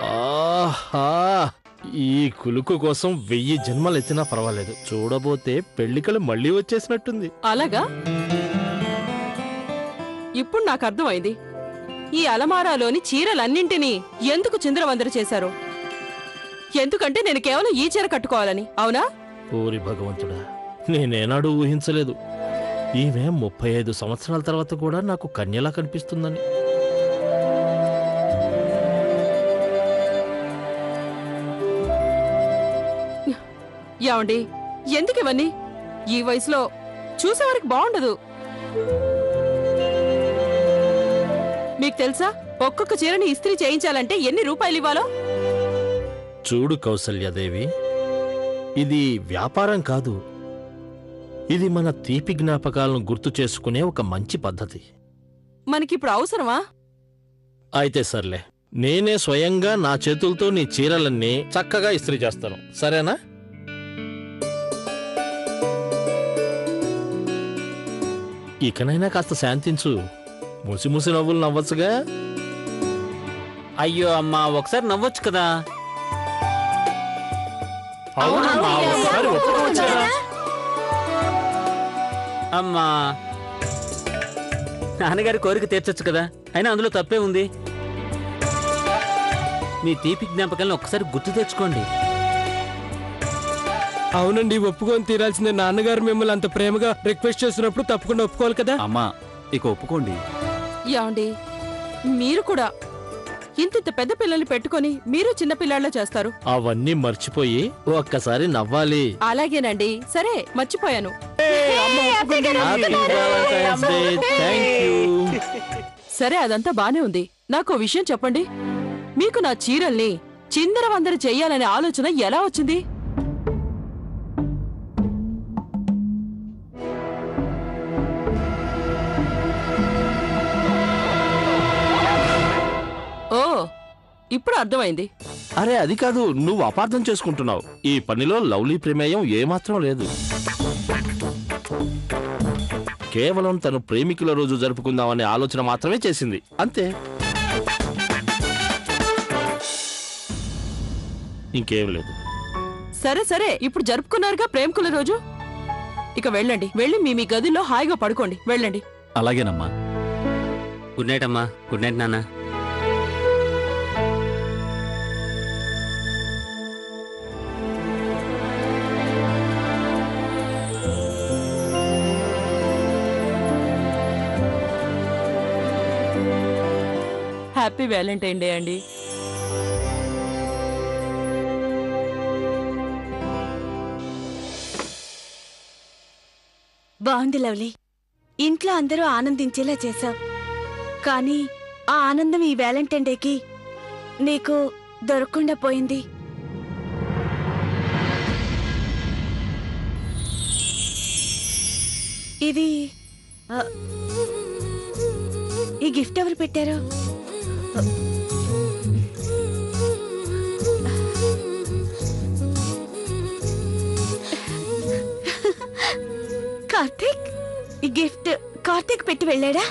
ఆహా! ఈ కులుకు కోసం 1000 జన్మలెత్తినా పర్వాలేదు. చూడబోతే పెళ్లికలు మళ్ళీ వచ్చేసినట్టుంది. అలాగా? ఇప్పుడు నాకు అర్థమైంది. ఈ అలమారాలోని చీరలన్నింటినీ ఎందుకు చిందరవందర చేశారు? ఎందుకంటే నేను కేవలం ఈ చీర కట్టుకోవాలని, అవునా? ఓరి భగవంతుడా! నేనేనాడూ ఊహించలేదు. ఈమె 35 సంవత్సరాల తర్వాత కూడా నాకు కన్యలా కనిపిస్తుందని. యావండి, ఎందుకు ఇవన్నీ? ఈ వయసులో చూసేవారికి బాగుండదు. మీకు తెలుసా, ఒక్కొక్క చీరని ఇస్త్రీ చేయించాలంటే ఎన్ని రూపాయలు ఇవ్వాలో? చూడు కౌసల్యాదేవి, ఇది వ్యాపారం కాదు. ఇది మన తీపి జ్ఞాపకాలను గుర్తు చేసుకునే ఒక మంచి పద్ధతి. మనకిప్పుడు అవసరమా? అయితే సర్లే, నేనే స్వయంగా నా చేతులతో నీ చీరలన్నీ చక్కగా ఇస్త్రీ చేస్తాను, సరేనా? ఇకనైనా కాస్త శాంతించు. ముసిముసి నవ్వులు నవ్వచ్చుగా. అయ్యో అమ్మా, ఒకసారి నవ్వొచ్చు కదా. అవునమ్మా, ఒకసారి ఒప్పుకోవచ్చుగా. అమ్మా, నాన్నగారి కోరిక తీర్చొచ్చు కదా. అయినా అందులో తప్పే ఉంది. మీ తీపి జ్ఞాపకాలను ఒక్కసారి గుర్తు తెచ్చుకోండి. అవునండి, ఒప్పుకొని తీరాల్సిందే. నాన్నగారు మిమ్మల్ని అంత ప్రేమగా రిక్వెస్ట్ చేస్తున్నప్పుడు తప్పకుండా ఒప్పుకోవాలి కదా. అమ్మా, ఇక ఒప్పుకోండి. యావండి, మీరు కూడా ఇంత పెద్ద పిల్లల్ని పెట్టుకొని మీరు చిన్న పిల్లాళ్ళ చేస్తారు. అవన్నీ మర్చిపోయి ఒక్కసారి నవ్వాలి. అలాగేనండి, సరే మర్చిపోయాను. Happy Valentine's Day. Thank you. సరే, అదంతా బానే ఉంది. నాకు విషయం చెప్పండి. మీకు నా చీరల్ని చిందరవందర చెయ్యాలనే ఆలోచన ఎలా వచ్చింది? ఓ, ఇప్పుడు అర్థమైంది. అరే అది కాదు, నువ్వు అపార్థం చేసుకుంటున్నావు. ఈ పనిలో లవ్లీ ప్రమేయం ఏమాత్రం లేదు. కేవలం తను ప్రేమికుల రోజు జరుపుకుందామనే ఆలోచన మాత్రమే చేసింది, అంతే. ఇంకేం లేదు. సరే సరే, ఇప్పుడు జరుపుకున్నారుగా ప్రేమికుల రోజు. ఇక వెళ్ళండి, వెళ్ళి మీ గదిలో హాయిగా పడుకోండి. వెళ్ళండి. అలాగేనమ్మా. గుడ్ నైట్ అమ్మా. గుడ్ నైట్ నాన్న. హ్యాపీ వ్యాలంటైన్ డే అండి. బాగుంది లవ్లీ. ఇంట్లో అందరూ ఆనందించేలా చేశావు. కానీ ఆ ఆనందం ఈ వ్యాలంటైన్ డేకి నీకు దొరకకుండా పోయింది. ఇది ఈ గిఫ్ట్ ఎవరు పెట్టారు? కార్తీక్, ఈ గిఫ్ట్ కార్తీక్ పెట్టి వెళ్ళాడా?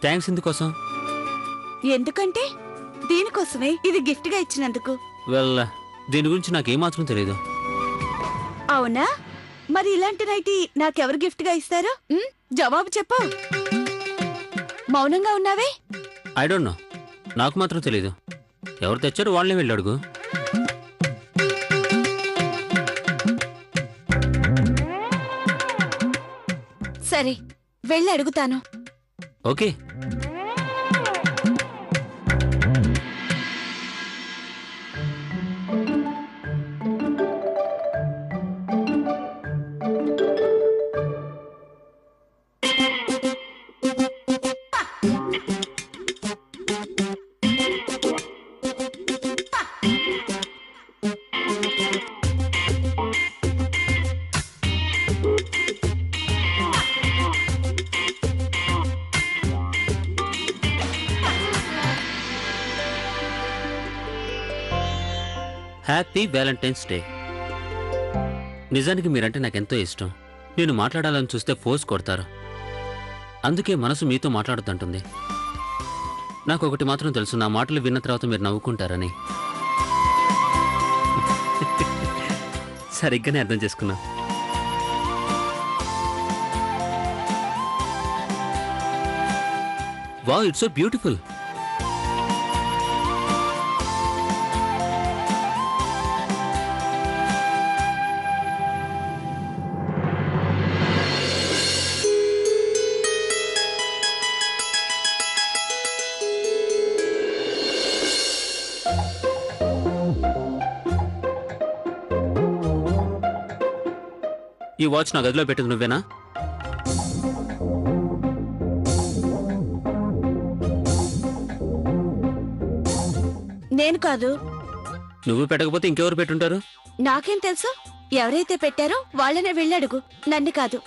థ్యాంక్స్ ఎందుకోసం? ఎందుకంటే దీనికోసమే, ఇది గిఫ్ట్ గా ఇచ్చినందుకు. వెల్, దీని గురించి నాకేమాత్రం తెలియదు. అవునా? మరి ఇలాంటి నైటీ నాకెవరు గిఫ్ట్ గా ఇస్తారు? జవాబు చెప్పు. మౌనంగా ఉన్నావే? ఐ డోంట్ నో, నాకు మాత్రం తెలియదు. ఎవరు తెచ్చారు వాళ్ళని వెళ్ళి అడుగు. సరే, వెళ్ళి అడుగుతాను. ఓకే. Happy Valentine's day. నిజానికి మీరంటే నాకెంతో ఇష్టం. నేను మాట్లాడాలని చూస్తే ఫోర్స్ కొడతారు. అందుకే మనసు మీతో మాట్లాడుతుంటుంది. నాకు ఒకటి మాత్రం తెలుసు, నా మాటలు విన్న తర్వాత మీరు నవ్వుకుంటారని. సరిగ్గానే అర్థం చేసుకున్నా. Wow, it's so beautiful. ఈ వాచ్ నా గదిలో పెట్టింది నువ్వేనా? నేను కాదు. నువ్వు పెట్టకపోతే ఇంకెవరు పెట్టుంటారు? నాకేం తెలుసు? ఎవరైతే పెట్టారో వాళ్ళనే వెళ్ళడుగు, నన్ను కాదు.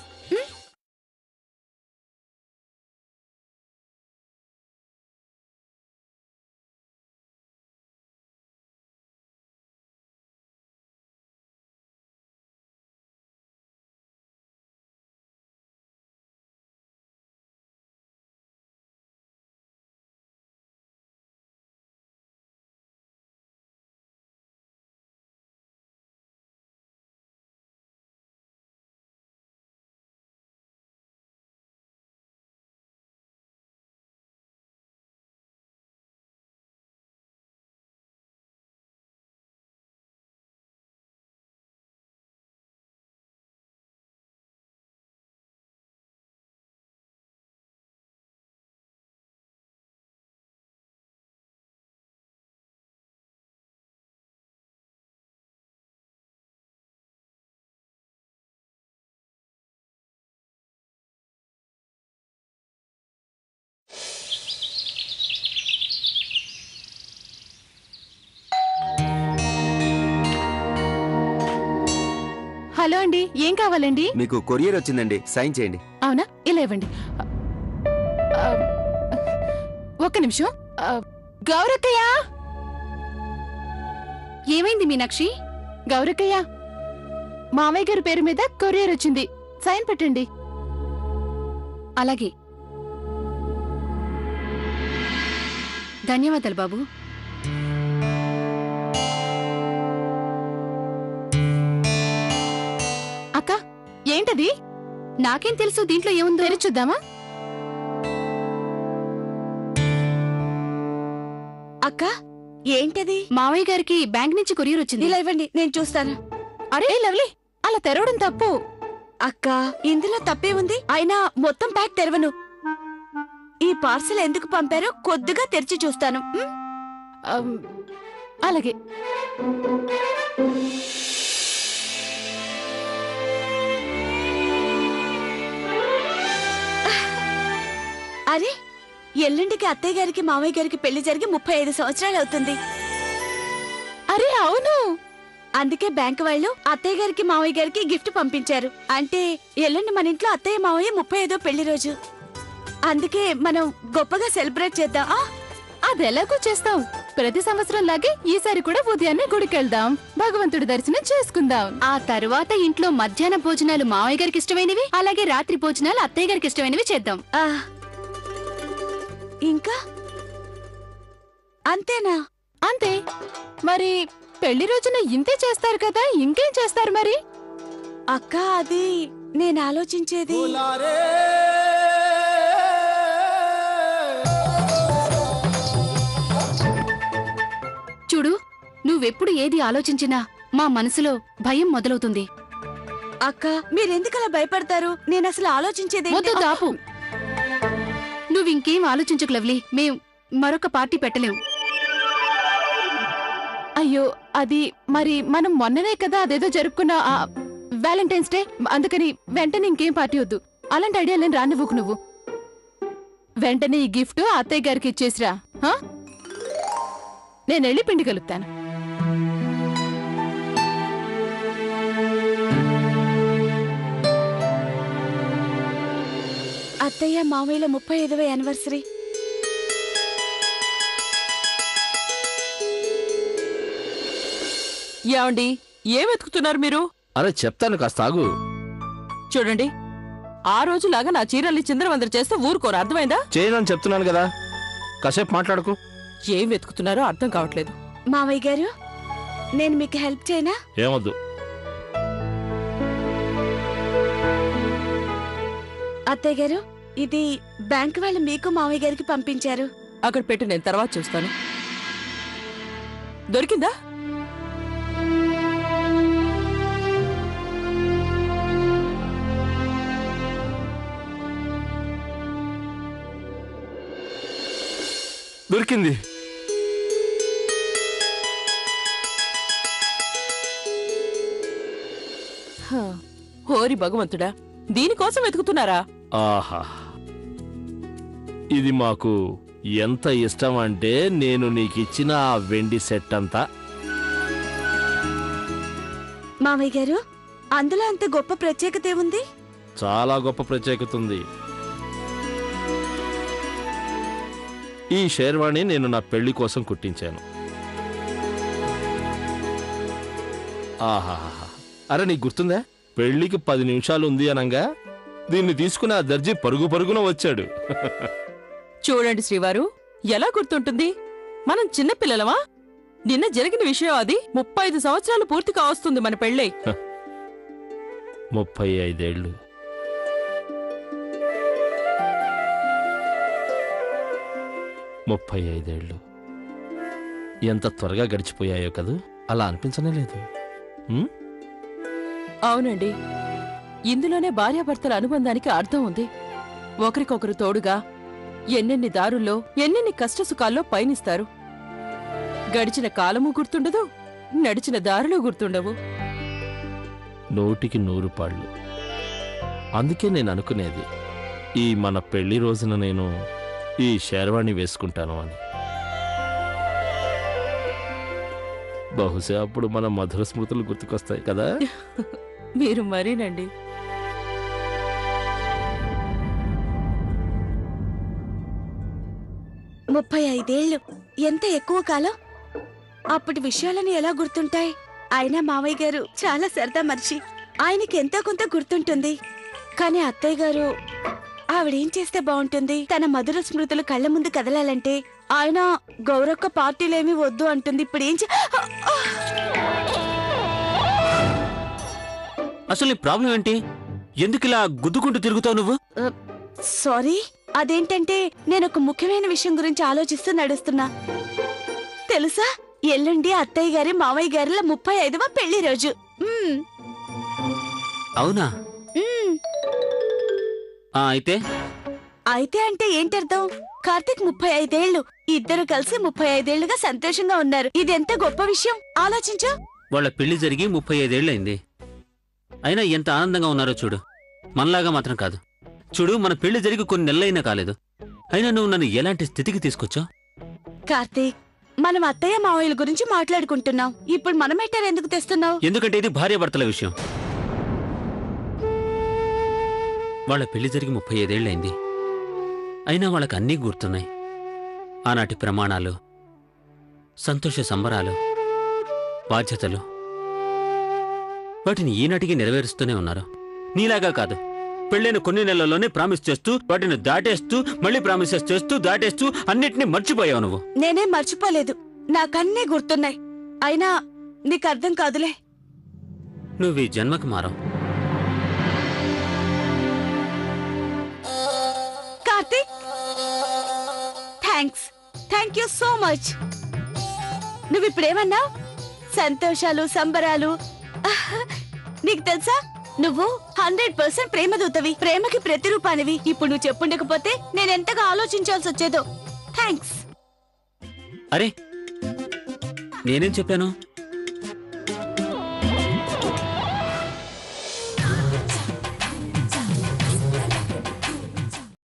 హలో అండి, ఏం కావాలండి? మీకు కొరియర్ వచ్చిందండి, సైన్ చేయండి. అవునా, ఇలా ఇవ్వండి. ఒక్క నిమిషం. గౌరక్కయ్య! ఏమైంది మీనాక్షి? గౌరక్కయ్య, మామయ్య గారి పేరు మీద కొరియర్ వచ్చింది, సైన్ పెట్టండి. అలాగే. ధన్యవాదాలు బాబు. అక్క, ఏంటది? నాకేం తెలుసు, దీంట్లో ఏముందో చూద్దామా? అక్క, ఏంటది? మావయ్య గారికి బ్యాంక్ నుంచి కొరియర్ వచ్చింది. ఇలా ఇవ్వండి, నేను చూస్తాను. అరే లవ్లీ, అలా తెరవడం తప్పు. అక్క, ఇందులో తప్పే ఉంది. అయినా మొత్తం ప్యాక్ తెరవను. ఈ పార్సల్ ఎందుకు పంపారో కొద్దిగా తెరిచి చూస్తాను. అలాగే. అరే, ఎల్లుండికి అత్తయ్య గారికి మామయ్య గారికి పెళ్లి జరిగి 35 సంవత్సరాలు అవుతుంది. అరే అవును, అందుకే బ్యాంక్ వాళ్ళు అత్తయ్య గారికి మామయ్య గారికి గిఫ్ట్ పంపించారు. అంటే ఎల్లుండి మన ఇంట్లో అత్తయ్య మామయ్య 35వ పెళ్లి రోజు. అందుకే మనం గొప్పగా సెలబ్రేట్ చేద్దాం. అదెలాగో చేస్తాం. ప్రతి సంవత్సరం లాగే ఈసారి కూడా ఉదయాన్నే గుడికెళ్దాం, భగవంతుడి దర్శనం చేసుకుందాం. ఆ తర్వాత ఇంట్లో మధ్యాహ్న భోజనాలు మామయ్య గారికి ఇష్టమైనవి, అలాగే రాత్రి భోజనాలు అత్తయ్య గారికి ఇష్టమైనవి చేద్దాం. ఇంకా అంతేనా? అంతే మరి. పెళ్లి రోజున ఇంతే చేస్తారు కదా, ఇంకేం చేస్తారు మరి? అక్క, అది నేను ఆలోచించేది. చూడు, నువ్వెప్పుడు ఏది ఆలోచించినా మా మనసులో భయం మొదలవుతుంది. అక్క, మీరెందుకలా భయపడతారు? నేను అసలు ఆలోచించేది వద్దు దాపు. నువ్వింకేం ఆలోచించకు లవ్లీ. మేం మరొక పార్టీ పెట్టలేం. అయ్యో, అది మరి మనం మొన్ననే కదా అదేదో జరుపుకున్న వ్యాలంటైన్స్ డే. అందుకని వెంటనే ఇంకేం పార్టీ వద్దు. అలాంటి ఐడియాలేం రానివ్వకు నువ్వు. వెంటనే ఈ గిఫ్ట్ అత్తయ్య గారికి ఇచ్చేసిరా. నేనెళ్ళి పిండి కలుపుతాను. అత్తయ్య మామయ్యల 35వ యానివర్సరీ. ఏమండి, ఏం వెతుకుతున్నారు మీరు? అరే చెప్తాను, కాస్త ఆగు. చూడండి, ఆ రోజులాగా నా చీరల్ని చిందరవందర చేస్తే ఊరుకోరు, అర్థమైందా? చేయనని చెప్తున్నాను కదా, కాసేపు మాట్లాడుకో. ఏం వెతుకుతున్నారో అర్థం కావట్లేదు. మామయ్య గారు, నేను మీకు హెల్ప్ చేయనా? ఏమొద్దు. అత్తయ్య గారు, ఇది బ్యాంక్ వాళ్ళు మీకు మామయ్య గారికి పంపించారు. అక్కడ పెట్టి నేను తర్వాత చూస్తాను. దొరికిందా? దొరికింది. హోరి భగవంతుడా, దీనికోసం వెతుకుతున్నారా? ఆహా, ఇది మాకు ఎంత ఇష్టం అంటే నేను నీకిచ్చిన ఆ వెండి సెట్ అంతా. మామయ్య గారు, అందులో అంత గొప్ప ప్రత్యేకత ఏముంది? చాలా గొప్ప ప్రత్యేకత ఉంది. ఈ షేర్వాణి నేను నా పెళ్లి కోసం కుట్టించాను. ఆహాహా, అరే నీకు గుర్తుందా, పెళ్లికి 10 నిమిషాలు ఉంది అనంగా దీన్ని తీసుకుని ఆ దర్జీ పరుగు పరుగున వచ్చాడు. చూడండి శ్రీవారు, ఎలా గుర్తుంటుంది? మనం చిన్నపిల్లలమా? నిన్న జరిగిన విషయం అది. 35 సంవత్సరాలు పూర్తి కావస్తుంది మన పెళ్ళై. 35 ఏళ్ళు. ఎంత త్వరగా గడిచిపోయాయో కదూ, అలా అనిపించనే లేదు. అవునండి, ఇందులోనే భార్యాభర్తల అనుబంధానికి అర్థం ఉంది. ఒకరికొకరు తోడుగా ఎన్నెన్ని దారుల్లో ఎన్నెన్ని కష్టసుఖాల్లో పయనిస్తారు. గడిచిన కాలము గుర్తుండదు, నడిచిన దారులు గుర్తుండవు. 100కి 100 పాళ్ళు. అందుకే నేను అనుకునేది, ఈ మన పెళ్లి రోజున నేను ఈ షేర్వాణి వేసుకుంటాను అని. బహుశా అప్పుడు మన మధుర స్మృతులు గుర్తుకొస్తాయి కదా. మీరు మరీనండి. ముప్పై 35 ఏళ్ళు ఎంత ఎక్కువ కాలం. అప్పటి విషయాలని ఎలా గుర్తుంటాయి? అయినా మామయ్య గారు చాలా సరదా మనిషి, ఆయనకి ఎంతో కొంత గుర్తుంటుంది. కానీ అత్తయ్య గారు, ఆవిడేం చేస్తే బాగుంటుంది? తన మధుర స్మృతులు కళ్ళ ముందు కదలాలంటే ఆయన గౌరక్క పార్టీలేమీ వద్దు అంటుంది. ఇప్పుడు ఏం అసలు నీ ప్రాబ్లం ఏంటి? ఎందుకు ఇలా గుద్దుకుంటూ తిరుగుతావు నువ్వు? సారీ, అదేంటంటే నేను ఒక ముఖ్యమైన విషయం గురించి ఆలోచిస్తూ నడుస్తున్నా. తెలుసా, ఎల్లుండి అత్తయ్య గారి మామయ్య గారిల 35వ పెళ్లి రోజు. అవునా? అయితే అయితే అంటే ఏంటర్థం? కార్తీక్ 35 ఏళ్ళు, ఇద్దరు కలిసి 35 ఏళ్లుగా సంతోషంగా ఉన్నారు. ఇది ఎంత గొప్ప విషయం ఆలోచించు. వాళ్ళ పెళ్లి జరిగి 35 ఏళ్ళైంది. అయినా ఎంత ఆనందంగా ఉన్నారో చూడు. మనలాగా మాత్రం కాదు. చూడు, మన పెళ్లి జరిగి కొన్ని నెలలైనా కాలేదు, అయినా నువ్వు నన్ను ఎలాంటి స్థితికి తీసుకొచ్చావు? కార్తీక్, మనం అత్తయ్య మావయ్యల గురించి మాట్లాడుకుంటున్నాం. ఇప్పుడు మన మెట్టారు ఎందుకు తెస్తున్నావు? ఎందుకంటే ఇది భార్యాభర్తల విషయం. వాళ్ళ పెళ్లి జరిగి 35 ఏళ్ళైంది. అయినా వాళ్ళకి అన్నీ గుర్తున్నాయి. ఆనాటి ప్రమాణాలు, సంతోష సంబరాలు, బాధ్యతలు, వాటిని ఈనాటికి నెరవేరుస్తూనే ఉన్నారు. నీలాగా కాదు, పెళ్ళైన కొన్ని నెలల్లోనే ప్రామిస్ చేస్తూ వాటిని దాటేస్తూ మళ్ళీ ప్రామిసెస్ చేస్తూ దాటేస్తూ అన్నిటినీ మర్చిపోయావు నువ్వు. నేనేం మర్చిపోలేదు, నాకన్నీ గుర్తున్నాయి. అయినా నీకు అర్థం కాదులే. నువ్వు ఈ జన్మకు మారవు. Karthik, thank you so much. నువ్విప్పుడేమన్నావు? సంతోషాలు, సంబరాలు. నీకు తెలుసా, నువ్వు 100% ప్రేమదూతవి, ప్రేమకి ప్రతిరూపానివి. ఇప్పుడు నువ్వు చెప్పుండకపోతే నేనెంతగా ఆలోచించాల్సి వచ్చేదో. థ్యాంక్స్. అరే నేనేం చెప్పాను?